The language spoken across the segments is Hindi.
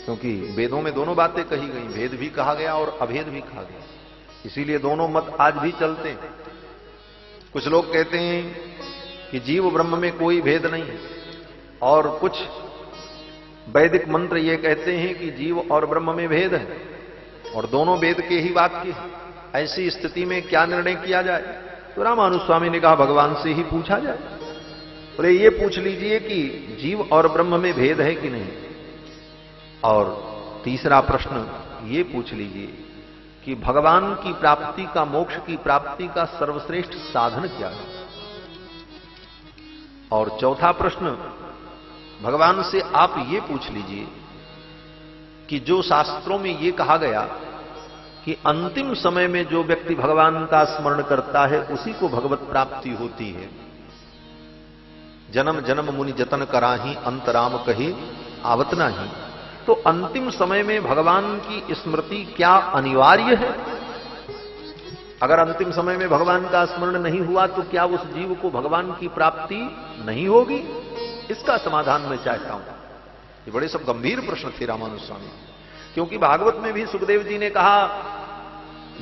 क्योंकि वेदों में दोनों बातें कही गई, भेद भी कहा गया और अभेद भी कहा गया, इसीलिए दोनों मत आज भी चलते हैं। कुछ लोग कहते हैं कि जीव ब्रह्म में कोई भेद नहीं है, और कुछ वैदिक मंत्र ये कहते हैं कि जीव और ब्रह्म में भेद है और दोनों वेद के ही वाक्य हैं। ऐसी स्थिति में क्या निर्णय किया जाए? तो रामानुज स्वामी ने कहा भगवान से ही पूछा जाए। बोले ये पूछ लीजिए कि जीव और ब्रह्म में भेद है कि नहीं, और तीसरा प्रश्न ये पूछ लीजिए कि भगवान की प्राप्ति का, मोक्ष की प्राप्ति का सर्वश्रेष्ठ साधन क्या है। और चौथा प्रश्न भगवान से आप ये पूछ लीजिए कि जो शास्त्रों में ये कहा गया कि अंतिम समय में जो व्यक्ति भगवान का स्मरण करता है उसी को भगवत प्राप्ति होती है, जन्म जन्म मुनि जतन कराही अंतराम कहे आवत नाही, तो अंतिम समय में भगवान की स्मृति क्या अनिवार्य है? अगर अंतिम समय में भगवान का स्मरण नहीं हुआ तो क्या उस जीव को भगवान की प्राप्ति नहीं होगी? इसका समाधान मैं चाहता हूं। ये बड़े सब गंभीर प्रश्न थे रामानुज स्वामी, क्योंकि भागवत में भी सुखदेव जी ने कहा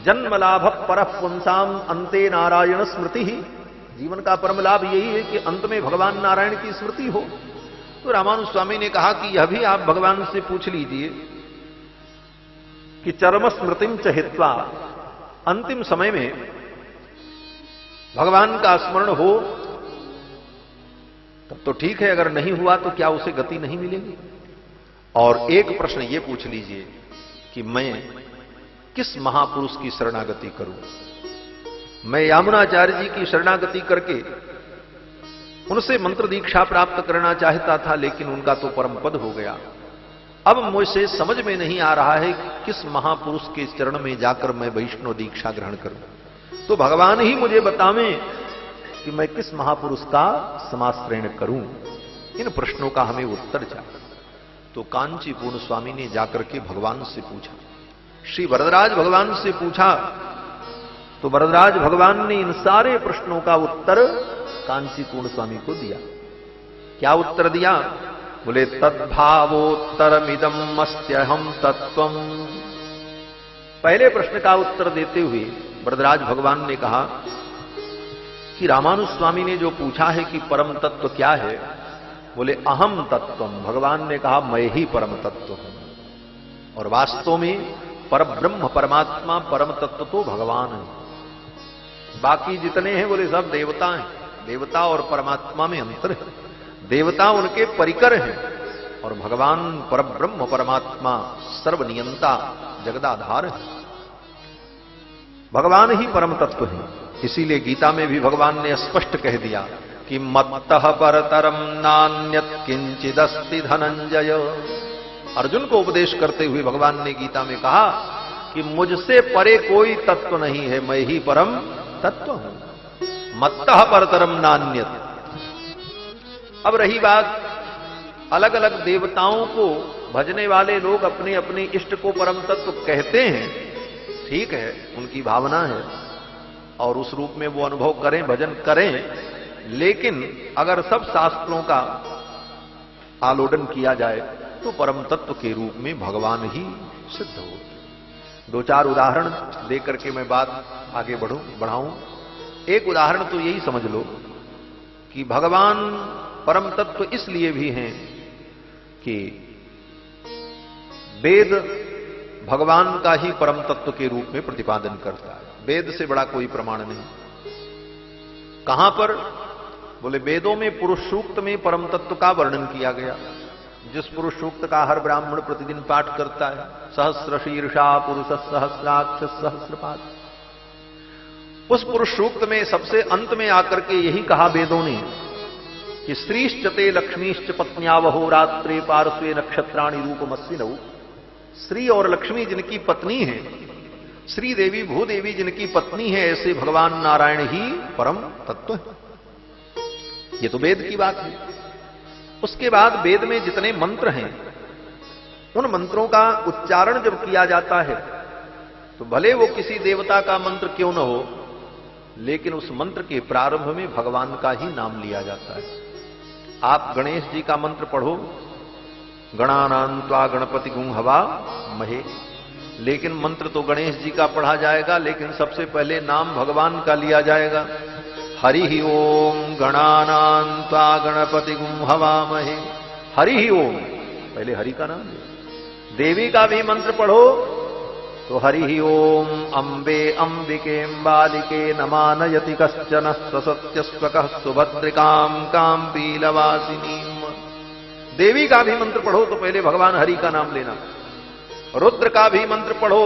जन्म लाभ परः पुंसाम अंते नारायण स्मृति ही, जीवन का परम लाभ यही है कि अंत में भगवान नारायण की स्मृति हो। तो रामानुज स्वामी ने कहा कि यह भी आप भगवान से पूछ लीजिए कि चरम स्मृतिम च हित्वा, अंतिम समय में भगवान का स्मरण हो तब तो ठीक है, अगर नहीं हुआ तो क्या उसे गति नहीं मिलेगी? और एक प्रश्न ये पूछ लीजिए कि मैं किस महापुरुष की शरणागति करूं? मैं यामुनाचार्य जी की शरणागति करके उनसे मंत्र दीक्षा प्राप्त करना चाहता था, लेकिन उनका तो परम पद हो गया। अब मुझसे समझ में नहीं आ रहा है कि किस महापुरुष के चरण में जाकर मैं वैष्णव दीक्षा ग्रहण करूं। तो भगवान ही मुझे बतावें कि मैं किस महापुरुष का समाश्रयण करूं। इन प्रश्नों का हमें उत्तर चाहिए। तो कांचीपूर्ण स्वामी ने जाकर के भगवान से पूछा, श्री वरदराज भगवान से पूछा, तो वरदराज भगवान ने इन सारे प्रश्नों का उत्तर कांचीपूर्ण स्वामी को दिया। क्या उत्तर दिया? बोले तद्भावोत्तरमिदं मस्त्यहं तत्वम। पहले प्रश्न का उत्तर देते हुए वरदराज भगवान ने कहा कि रामानुज स्वामी ने जो पूछा है कि परम तत्व क्या है, बोले अहम तत्वम। भगवान ने कहा मैं ही परम तत्व हूं, और वास्तव में परब्रह्म परमात्मा परम तत्व तो भगवान है। बाकी जितने हैं बोले सब देवता हैं। देवता और परमात्मा में अंतर है। देवता उनके परिकर हैं और भगवान परब्रह्म परमात्मा सर्वनियंता जगदाधार है। भगवान ही परम तत्व है। इसीलिए गीता में भी भगवान ने स्पष्ट कह दिया कि मत्तः परतरम नान्यत् किंचिदस्ति धनंजय। अर्जुन को उपदेश करते हुए भगवान ने गीता में कहा कि मुझसे परे कोई तत्व नहीं है, मैं ही परम तत्व हूं। मत्तः परतरम नान्यत्। अब रही बात, अलग अलग देवताओं को भजने वाले लोग अपने अपने इष्ट को परम तत्व कहते हैं, ठीक है, उनकी भावना है और उस रूप में वो अनुभव करें, भजन करें, लेकिन अगर सब शास्त्रों का आलोडन किया जाए तो परम तत्व के रूप में भगवान ही सिद्ध हो। दो चार उदाहरण देकर के मैं बात आगे बढ़ाऊं। एक उदाहरण तो यही समझ लो कि भगवान परम तत्व इसलिए भी हैं कि वेद भगवान का ही परम तत्व के रूप में प्रतिपादन करता है। वेद से बड़ा कोई प्रमाण नहीं। कहां पर? बोले वेदों में पुरुष सूक्त में परम तत्व का वर्णन किया गया, जिस पुरुष सूक्त का हर ब्राह्मण प्रतिदिन पाठ करता है। सहस्र शीर्षा पुरुष सहस्राक्ष सहस्रपाद। उस पुरुष सूक्त में सबसे अंत में आकर के यही कहा वेदों ने कि श्रीश्चते लक्ष्मीश्च पत्न्यावहो रात्रे पार्श्वे नक्षत्राणि रूपमस्सि नौ। श्री और लक्ष्मी जिनकी पत्नी है, श्री देवी भूदेवी जिनकी पत्नी है, ऐसे भगवान नारायण ही परम तत्व है। ये तो वेद की बात है। उसके बाद वेद में जितने मंत्र हैं, उन मंत्रों का उच्चारण जब किया जाता है तो भले वो किसी देवता का मंत्र क्यों न हो, लेकिन उस मंत्र के प्रारंभ में भगवान का ही नाम लिया जाता है। आप गणेश जी का मंत्र पढ़ो, गणानान्त्वा गणपति गुं हवा महे। लेकिन मंत्र तो गणेश जी का पढ़ा जाएगा, लेकिन सबसे पहले नाम भगवान का लिया जाएगा। हरि ही ओम गणानान्त्वा गणपति गुं हवा महे। हरि ही ओम, पहले हरि का नाम ले। देवी का भी मंत्र पढ़ो तो हरि ही ओम अंबे अंबिकेम्बालिके नमानयति कश्चन सत्यस्वकः सुभद्रिकां कां पीलवासिनीम्। देवी का भी मंत्र पढ़ो तो पहले भगवान हरि का नाम लेना। रुद्र का भी मंत्र पढ़ो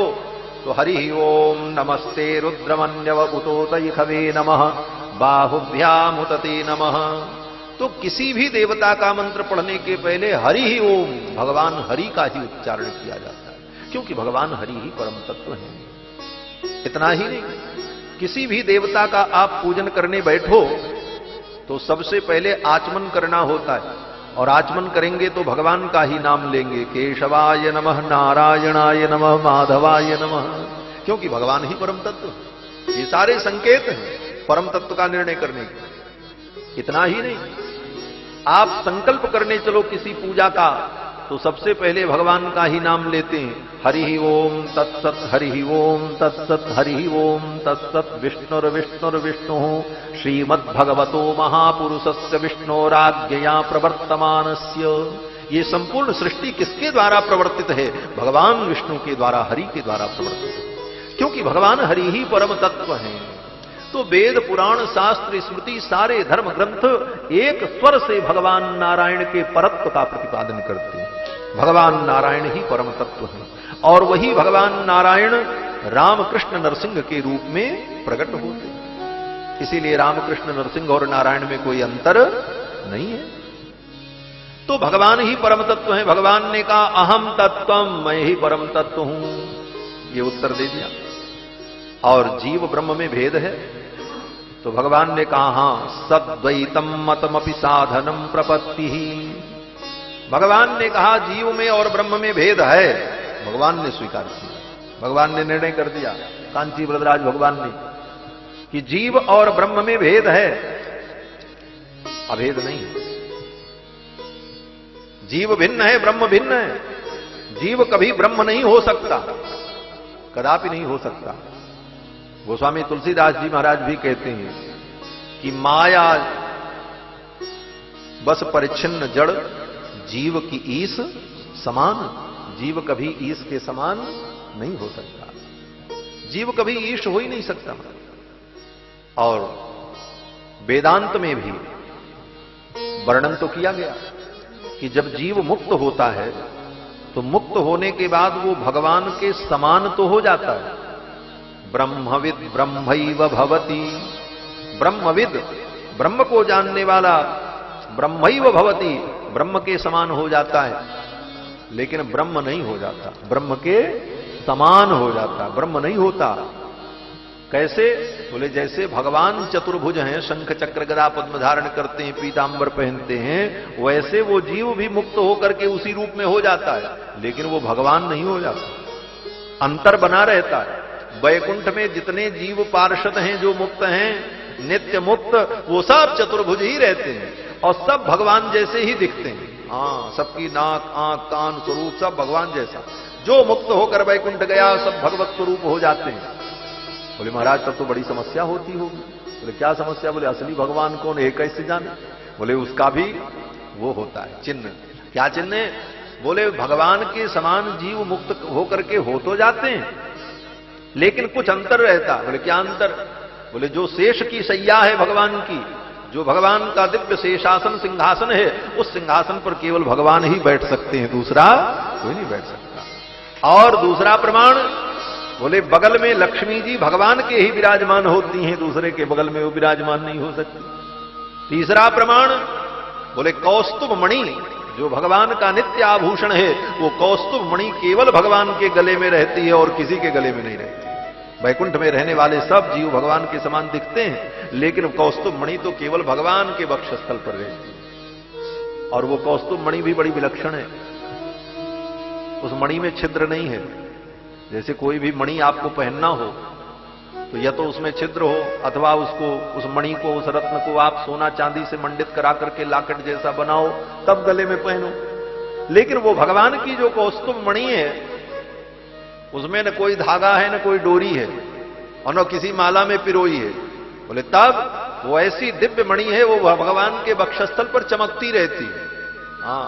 तो हरि ही ओम नमस्ते रुद्रमन्यव उतोतैखवे नमः बाहुभ्यामुतते नमः। तो किसी भी देवता का मंत्र पढ़ने के पहले हरि ही ओम, भगवान हरि का ही उच्चारण किया जाता है, क्योंकि भगवान हरि ही परम तत्व है। इतना ही नहीं, किसी भी देवता का आप पूजन करने बैठो तो सबसे पहले आचमन करना होता है, और आचमन करेंगे तो भगवान का ही नाम लेंगे। केशवाय नमः, नारायणाय नमः, माधवाय नमः, क्योंकि भगवान ही परम तत्व। ये सारे संकेत हैं परम तत्व का निर्णय करने के। इतना ही नहीं, आप संकल्प करने चलो किसी पूजा का तो सबसे पहले भगवान का ही नाम लेते हैं। हरि ही ओम तत्सत, हरि ही ओम तत्सत, हरि ही ओम तत्सत। विष्णुर्विष्णुर्विष्णु श्रीमद्भगवतो महापुरुषस्य विष्णोराज्ञया प्रवर्तमानस्य। ये संपूर्ण सृष्टि किसके द्वारा प्रवर्तित है? भगवान विष्णु के द्वारा, हरि के द्वारा प्रवर्तित है, क्योंकि भगवान हरि ही परम तत्व हैं। तो वेद पुराण शास्त्र स्मृति सारे धर्म ग्रंथ एक स्वर से भगवान नारायण के परत्व का प्रतिपादन करते हैं। भगवान नारायण ही परम तत्व हैं, और वही भगवान नारायण रामकृष्ण नरसिंह के रूप में प्रकट होते हैं। इसीलिए रामकृष्ण नरसिंह और नारायण में कोई अंतर नहीं है। तो भगवान ही परम तत्व है। भगवान ने कहा अहम तत्वम, मैं ही परम तत्व हूं, ये उत्तर दे दिया। और जीव ब्रह्म में भेद है, तो भगवान ने कहा हां सद्वैतम मतमपि साधनम प्रपत्ति ही। भगवान ने कहा जीव में और ब्रह्म में भेद है, भगवान ने स्वीकार किया। भगवान ने निर्णय कर दिया, कांची वरदराज भगवान ने, कि जीव और ब्रह्म में भेद है, अभेद नहीं है। जीव भिन्न है, ब्रह्म भिन्न है। जीव कभी ब्रह्म नहीं हो सकता, कदापि नहीं हो सकता। गोस्वामी तुलसीदास जी महाराज भी कहते हैं कि माया बस परिच्छिन्न जड़, जीव की ईश समान। जीव कभी ईश के समान नहीं हो सकता, जीव कभी ईश हो ही नहीं सकता। और वेदांत में भी वर्णन तो किया गया कि जब जीव मुक्त होता है तो मुक्त होने के बाद वो भगवान के समान तो हो जाता है। ब्रह्मविद ब्रह्मैव भवति, ब्रह्मविद ब्रह्म को जानने वाला, ब्रह्मैव भवति ब्रह्म के समान हो जाता है, लेकिन ब्रह्म नहीं हो जाता, ब्रह्म के समान हो जाता, ब्रह्म नहीं होता। कैसे? बोले जैसे भगवान चतुर्भुज हैं, शंख चक्र गदा पद्म धारण करते हैं, पीतांबर पहनते हैं, वैसे वो जीव भी मुक्त होकर के उसी रूप में हो जाता है, लेकिन वो भगवान नहीं हो जाता, अंतर बना रहता है। वैकुंठ में जितने जीव पार्षद हैं जो मुक्त हैं, नित्य मुक्त, वो सब चतुर्भुज ही रहते हैं और सब भगवान जैसे ही दिखते हैं। हाँ, सबकी नाक आंख कान स्वरूप सब भगवान जैसा। जो मुक्त होकर वैकुंठ गया सब भगवत स्वरूप हो जाते हैं। बोले महाराज तब तो बड़ी समस्या होती होगी। बोले क्या समस्या? बोले असली भगवान कौन है कैसे जाने? बोले उसका भी वो होता है चिन्ह। क्या चिन्ह है? बोले भगवान के समान जीव मुक्त होकर के हो तो जाते हैं, लेकिन कुछ अंतर रहता। बोले क्या अंतर? बोले जो शेष की सैया है भगवान की, जो भगवान का दिव्य शेषासन सिंहासन है, उस सिंहासन पर केवल भगवान ही बैठ सकते हैं, दूसरा कोई नहीं बैठ सकता। और दूसरा प्रमाण, बोले बगल में लक्ष्मी जी भगवान के ही विराजमान होती हैं, दूसरे के बगल में वो विराजमान नहीं हो सकती। तीसरा प्रमाण, बोले कौस्तुभ मणि जो भगवान का नित्य आभूषण है, वो कौस्तुभ मणि केवल भगवान के गले में रहती है और किसी के गले में नहीं रहती। वैकुंठ में रहने वाले सब जीव भगवान के समान दिखते हैं, लेकिन कौस्तुभ मणि तो केवल भगवान के वक्षस्थल पर रहती है, और वो कौस्तुभ मणि भी बड़ी विलक्षण है। उस मणि में छिद्र नहीं है। जैसे कोई भी मणि आपको पहनना हो तो या तो उसमें छिद्र हो, अथवा उसको, उस मणि को, उस रत्न को आप सोना चांदी से मंडित करा करके लाकेट जैसा बनाओ, तब गले में पहनो। लेकिन वो भगवान की जो कौस्तुभ मणि है उसमें न कोई धागा है, न कोई डोरी है, और न किसी माला में पिरोई है। बोले तब वो ऐसी दिव्य मणि है, वो भगवान के वक्षस्थल पर चमकती रहती है। हाँ,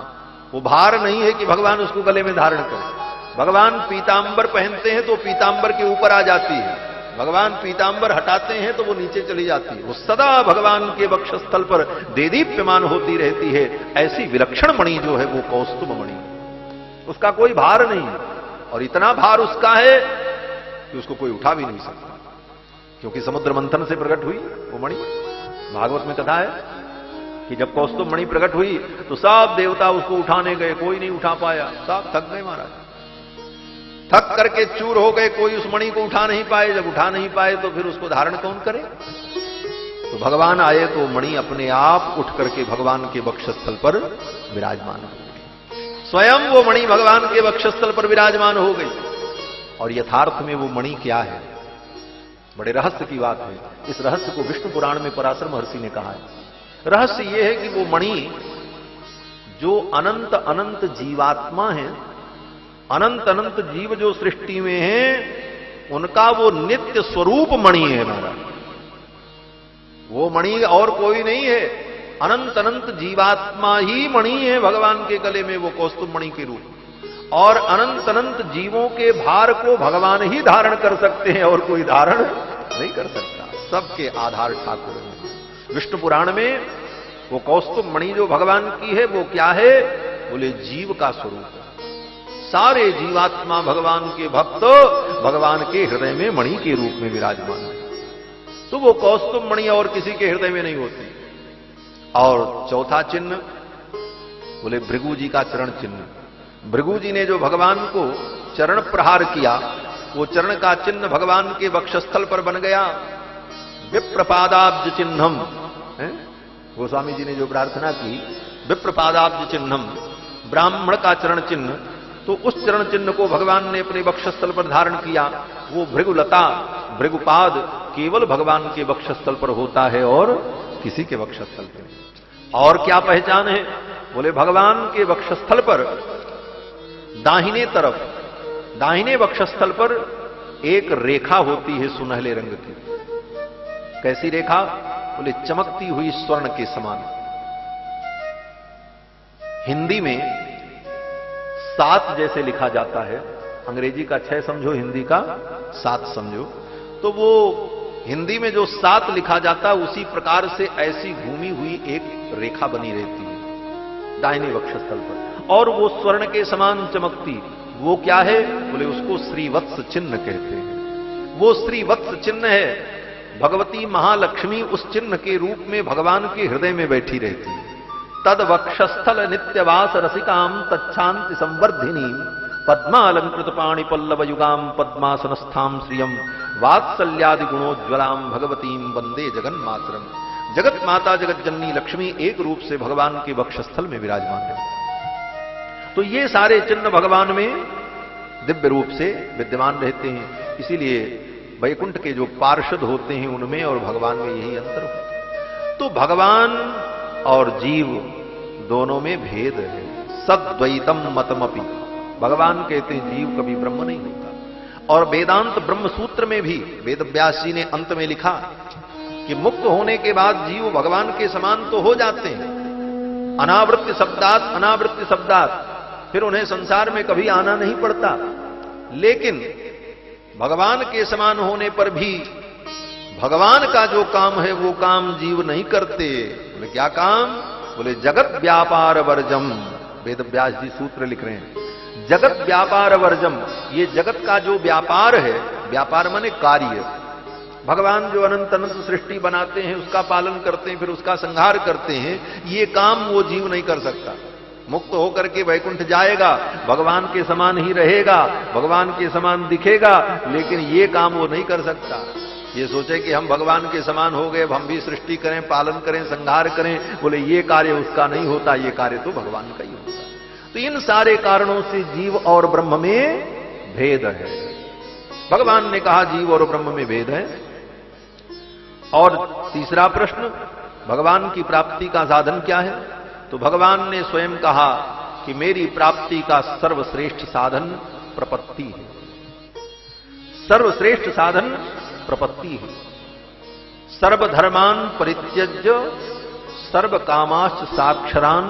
वो भार नहीं है कि भगवान उसको गले में धारण करें। भगवान पीतांबर पहनते हैं तो पीतांबर के ऊपर आ जाती है, भगवान पीतांबर हटाते हैं तो वो नीचे चली जाती है। वो सदा भगवान के वक्षस्थल पर देदीप्यमान होती रहती है। ऐसी विलक्षण मणि जो है वो कौस्तुभ मणि, उसका कोई भार नहीं है, और इतना भार उसका है कि उसको कोई उठा भी नहीं सकता, क्योंकि समुद्र मंथन से प्रकट हुई वो मणि। भागवत में कथा है कि जब कौस्तुभ मणि प्रकट हुई तो सब देवता उसको उठाने गए, कोई नहीं उठा पाया, सब थक गए महाराज, थक करके चूर हो गए, कोई उस मणि को उठा नहीं पाए। जब उठा नहीं पाए तो फिर उसको धारण कौन करे? तो भगवान आए तो मणि अपने आप उठ करके भगवान के वक्षस्थल पर विराजमान हो गई। स्वयं वो मणि भगवान के वक्षस्थल पर विराजमान हो गई। और यथार्थ में वो मणि क्या है? बड़े रहस्य की बात है। इस रहस्य को विष्णु पुराण में पराशर महर्षि ने कहा है। रहस्य यह है कि वो मणि जो अनंत अनंत जीवात्मा है, अनंत अनंत जीव जो सृष्टि में है, उनका वो नित्य स्वरूप मणि है महाराज। वो मणि और कोई नहीं है, अनंत अनंत जीवात्मा ही मणि है भगवान के गले में, वो कौस्तुभ मणि के रूप। और अनंत अनंत जीवों के भार को भगवान ही धारण कर सकते हैं, और कोई धारण नहीं कर सकता। सबके आधार ठाकुर है। विष्णु पुराण में वो कौस्तुभ मणि जो भगवान की है वो क्या है? बोले जीव का स्वरूप है। सारे जीवात्मा भगवान के भक्त भगवान के हृदय में मणि के रूप में विराजमान है। तो वो कौस्तुभ मणि और किसी के हृदय में नहीं होती। और चौथा चिन्ह बोले भृगु जी का चरण चिन्ह। भृगु जी ने जो भगवान को चरण प्रहार किया, वो चरण का चिन्ह भगवान के वक्षस्थल पर बन गया। विप्रपादाब्ज चिन्हम, गोस्वामी जी ने जो प्रार्थना की, विप्रपादाब्ज चिन्हम, ब्राह्मण का चरण चिन्ह, तो उस चरण चिन्ह को भगवान ने अपने वक्षस्थल पर धारण किया। वो भृगुलता, भृगुपाद केवल भगवान के वक्षस्थल पर होता है और किसी के वक्षस्थल पर। और क्या पहचान है? बोले भगवान के वक्षस्थल पर दाहिने तरफ, दाहिने वक्षस्थल पर एक रेखा होती है सुनहले रंग की। कैसी रेखा? बोले चमकती हुई स्वर्ण के समान। हिंदी में 7 जैसे लिखा जाता है, अंग्रेजी का 6 समझो, हिंदी का 7 समझो। तो वो हिंदी में जो 7 लिखा जाता उसी प्रकार से ऐसी घूमी हुई एक रेखा बनी रहती है दाहिने वक्षस्थल पर, और वो स्वर्ण के समान चमकती। वो क्या है? बोले उसको श्रीवत्स चिन्ह कहते हैं। वो श्रीवत्स चिन्ह है। भगवती महालक्ष्मी उस चिन्ह के रूप में भगवान के हृदय में बैठी रहती है। तद वक्षस्थल नित्यवास रसिकाम तच्छांति संवर्धिनी पद्मालंकृत पाणि पल्लव युगाम पद्मासनस्थाम श्रियम वात्सल्यादि गुणोज्ज्वलाम भगवतीम वंदे जगन्मातरम। जगत माता जगत जननी लक्ष्मी एक रूप से भगवान के वक्षस्थल में विराजमान है। तो ये सारे चिन्ह भगवान में दिव्य रूप से विद्यमान रहते हैं। इसीलिए वैकुंठ के जो पार्षद होते हैं उनमें और भगवान में यही अंतर होता है। तो भगवान और जीव दोनों में भेद है। सद्वैतम मतमपि, भगवान कहते हैं जीव कभी ब्रह्म नहीं होता। और वेदांत ब्रह्म सूत्र में भी वेद व्यास जी ने अंत में लिखा कि मुक्त होने के बाद जीव भगवान के समान तो हो जाते हैं, अनावृत्ति शब्दात अनावृत्ति शब्दात, फिर उन्हें संसार में कभी आना नहीं पड़ता। लेकिन भगवान के समान होने पर भी भगवान का जो काम है वो काम जीव नहीं करते। बोले क्या काम? बोले जगत व्यापार वर्जम। वेद व्यास जी सूत्र लिख रहे हैं, जगत व्यापार वर्जम। ये जगत का जो व्यापार है, व्यापार माने कार्य, भगवान जो अनंत अनंत सृष्टि बनाते हैं उसका पालन करते हैं, फिर उसका संहार करते हैं, ये काम वो जीव नहीं कर सकता। मुक्त होकर के वैकुंठ जाएगा, भगवान के समान ही रहेगा, भगवान के समान दिखेगा, लेकिन ये काम वो नहीं कर सकता। ये सोचे कि हम भगवान के समान हो गए, हम भी सृष्टि करें, पालन करें, संहार करें, बोले ये कार्य उसका नहीं होता, ये कार्य तो भगवान का ही होता। तो इन सारे कारणों से जीव और ब्रह्म में भेद है। भगवान ने कहा जीव और ब्रह्म में भेद है। और तीसरा प्रश्न, भगवान की प्राप्ति का साधन क्या है? तो भगवान ने स्वयं कहा कि मेरी प्राप्ति का सर्वश्रेष्ठ साधन प्रपत्ति है। सर्वश्रेष्ठ साधन प्रपत्ति है। सर्वधर्मान परित्यज्य सर्व कामाश्च साक्षरान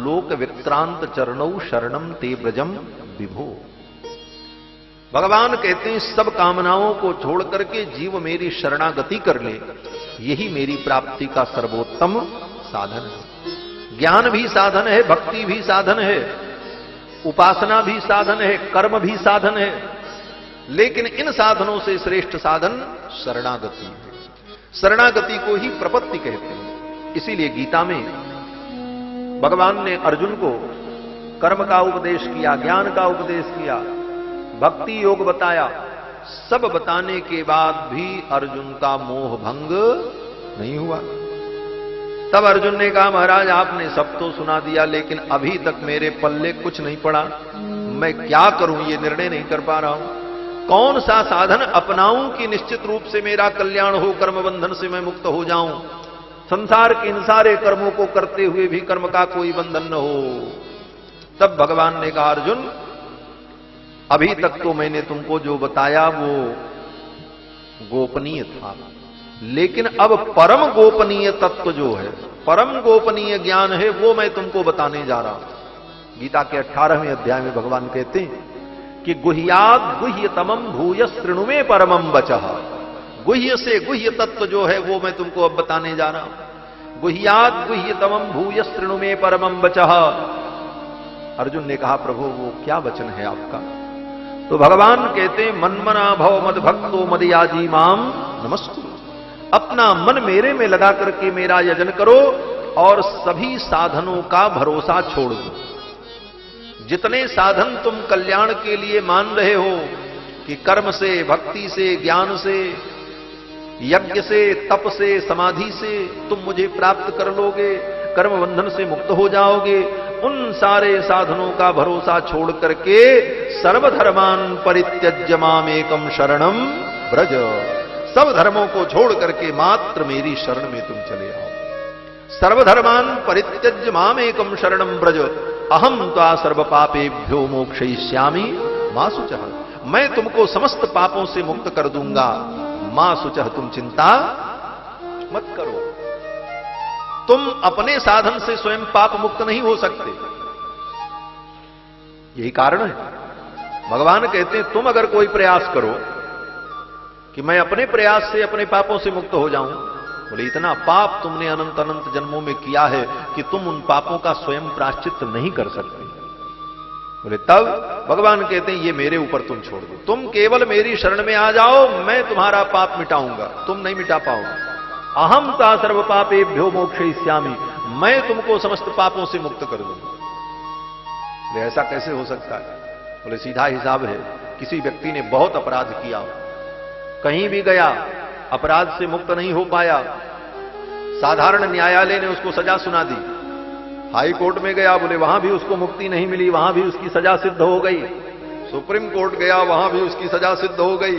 लोक विक्रांत चरणौ शरणम ते ब्रजम विभो। भगवान कहते हैं सब कामनाओं को छोड़ करके जीव मेरी शरणागति कर ले, यही मेरी प्राप्ति का सर्वोत्तम साधन है। ज्ञान भी साधन है, भक्ति भी साधन है, उपासना भी साधन है, कर्म भी साधन है, लेकिन इन साधनों से श्रेष्ठ साधन शरणागति है। शरणागति को ही प्रपत्ति कहते हैं। इसीलिए गीता में भगवान ने अर्जुन को कर्म का उपदेश किया, ज्ञान का उपदेश किया, भक्ति योग बताया। सब बताने के बाद भी अर्जुन का मोह भंग नहीं हुआ। तब अर्जुन ने कहा, महाराज आपने सब तो सुना दिया, लेकिन अभी तक मेरे पल्ले कुछ नहीं पड़ा। मैं क्या करूं, ये निर्णय नहीं कर पा रहा हूं। कौन सा साधन अपनाऊं कि निश्चित रूप से मेरा कल्याण हो, कर्म बंधन से मैं मुक्त हो जाऊं, संसार के इन सारे कर्मों को करते हुए भी कर्म का कोई बंधन न हो। तब भगवान ने कहा, अर्जुन अभी तक तो मैंने तुमको जो बताया वो गोपनीय था, लेकिन अब परम गोपनीय तत्व जो है, परम गोपनीय ज्ञान है, वो मैं तुमको बताने जा रहा हूं। गीता के 18वें अध्याय में भगवान कहते हैं कि गुह्यात् गुह्यतमं भूयः शृणु मे परमं वचः। गुह्य से गुह्य तत्व जो है वो मैं तुमको अब बताने जा रहा हूं। गुह्यात् गुह्यतमं भूयः शृणु मे परमं वचः। अर्जुन ने कहा, प्रभु वो क्या वचन है आपका? तो भगवान कहते हैं, मन्मना भव मद भक्तो मदयाजी माम नमस्कुरु। अपना मन मेरे में लगा करके मेरा यजन करो और सभी साधनों का भरोसा छोड़ दो। जितने साधन तुम कल्याण के लिए मान रहे हो कि कर्म से, भक्ति से, ज्ञान से, यज्ञ से, तप से, समाधि से तुम मुझे प्राप्त कर लोगे, कर्म बंधन से मुक्त हो जाओगे, उन सारे साधनों का भरोसा छोड़ करके सर्वधर्मान परित्यज्य माम एकम शरणम ब्रज। सब धर्मों को छोड़ करके मात्र मेरी शरण में तुम चले आओ। सर्वधर्मान परित्यज्य माम एकम शरणम ब्रज अहम त्वा सर्व पापेभ्यो मोक्षयिष्यामि मां शुचः। मैं तुमको समस्त पापों से मुक्त कर दूंगा, मां शुचः तुम चिंता मत करो। तुम अपने साधन से स्वयं पाप मुक्त नहीं हो सकते, यही कारण है। भगवान कहते हैं तुम अगर कोई प्रयास करो कि मैं अपने प्रयास से अपने पापों से मुक्त हो जाऊं, बोले इतना पाप तुमने अनंत अनंत जन्मों में किया है कि तुम उन पापों का स्वयं प्रायश्चित नहीं कर सकते। बोले तब भगवान कहते हैं ये मेरे ऊपर तुम छोड़ दो, तुम केवल मेरी शरण में आ जाओ, मैं तुम्हारा पाप मिटाऊंगा, तुम नहीं मिटा पाओगे। अहम ता सर्व पापेभ्यो मोक्षयिष्यामि, मैं तुमको समस्त पापों से मुक्त कर दूंगा। बोले ऐसा कैसे हो सकता है? बोले सीधा हिसाब है, किसी व्यक्ति ने बहुत अपराध किया, कहीं भी गया अपराध से मुक्त नहीं हो पाया, साधारण न्यायालय ने उसको सजा सुना दी, हाई कोर्ट में गया, बोले वहां भी उसको मुक्ति नहीं मिली, वहां भी उसकी सजा सिद्ध हो गई, सुप्रीम कोर्ट गया, वहां भी उसकी सजा सिद्ध हो गई।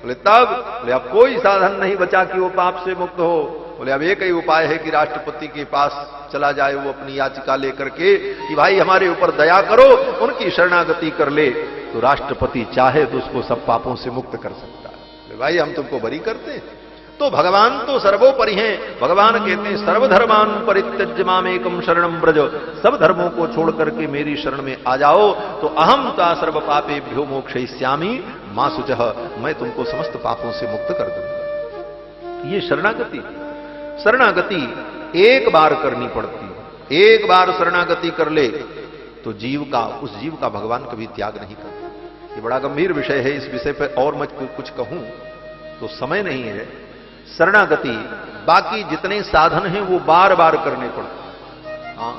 बोले तब बोले अब कोई साधन नहीं बचा कि वो पाप से मुक्त हो। बोले अब एक ही उपाय है कि राष्ट्रपति के पास चला जाए, वो अपनी याचिका लेकर के कि भाई हमारे ऊपर दया करो, उनकी शरणागति कर ले, तो राष्ट्रपति चाहे तो उसको सब पापों से मुक्त कर सकता है। बोले भाई हम तुमको बरी करते हैं। तो भगवान तो सर्वोपरि हैं। भगवान कहते हैं सर्वधर्मान परित्यज्य मामेकम शरणम ब्रज, सब धर्मों को छोड़ करके मेरी शरण में आ जाओ तो अहम ता सर्व पापेभ्यो मोक्षयिष्यामि मां शुचः, मैं तुमको समस्त पापों से मुक्त कर दूंगा। ये शरणागति, शरणागति एक बार करनी पड़ती है। एक बार शरणागति कर ले तो जीव का, उस जीव का भगवान कभी त्याग नहीं करते। ये बड़ा गंभीर विषय है, इस विषय पर और मैं कुछ कहूं तो समय नहीं है। शरणागति, बाकी जितने साधन हैं वो बार बार करने पड़ते हैं। हाँ,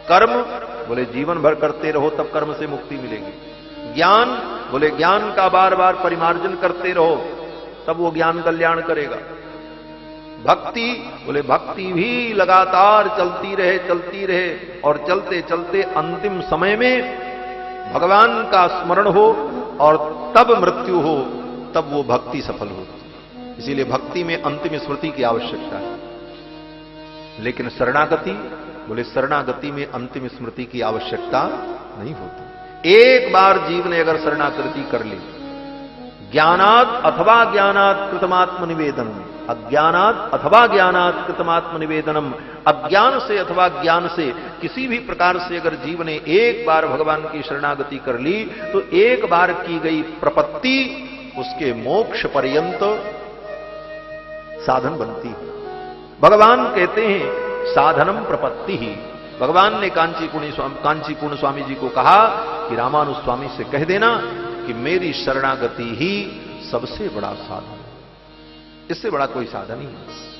कर्म बोले जीवन भर करते रहो तब कर्म से मुक्ति मिलेगी। ज्ञान बोले ज्ञान का बार बार परिमार्जन करते रहो तब वो ज्ञान कल्याण करेगा। भक्ति बोले भक्ति भी लगातार चलती रहे और चलते चलते अंतिम समय में भगवान का स्मरण हो और तब मृत्यु हो, तब वो भक्ति सफल हो। इसीलिए भक्ति में अंतिम स्मृति की आवश्यकता है। लेकिन शरणागति, बोले शरणागति में अंतिम स्मृति की आवश्यकता नहीं होती। एक बार जीव ने अगर शरणागति कर ली, ज्ञानात अथवा ज्ञानात कृतमात्म निवेदनम, अज्ञानात अथवा ज्ञानात कृतमात्म निवेदनम, अज्ञान से अथवा ज्ञान से किसी भी प्रकार से अगर जीव ने एक बार भगवान की शरणागति कर ली, तो एक बार की गई प्रपत्ति उसके मोक्ष पर्यंत साधन बनती है। भगवान कहते हैं साधनम प्रपत्ति ही। भगवान ने कांचीपूर्ण स्वामी जी को कहा कि रामानुज स्वामी से कह देना कि मेरी शरणागति ही सबसे बड़ा साधन, इससे बड़ा कोई साधन ही नहीं।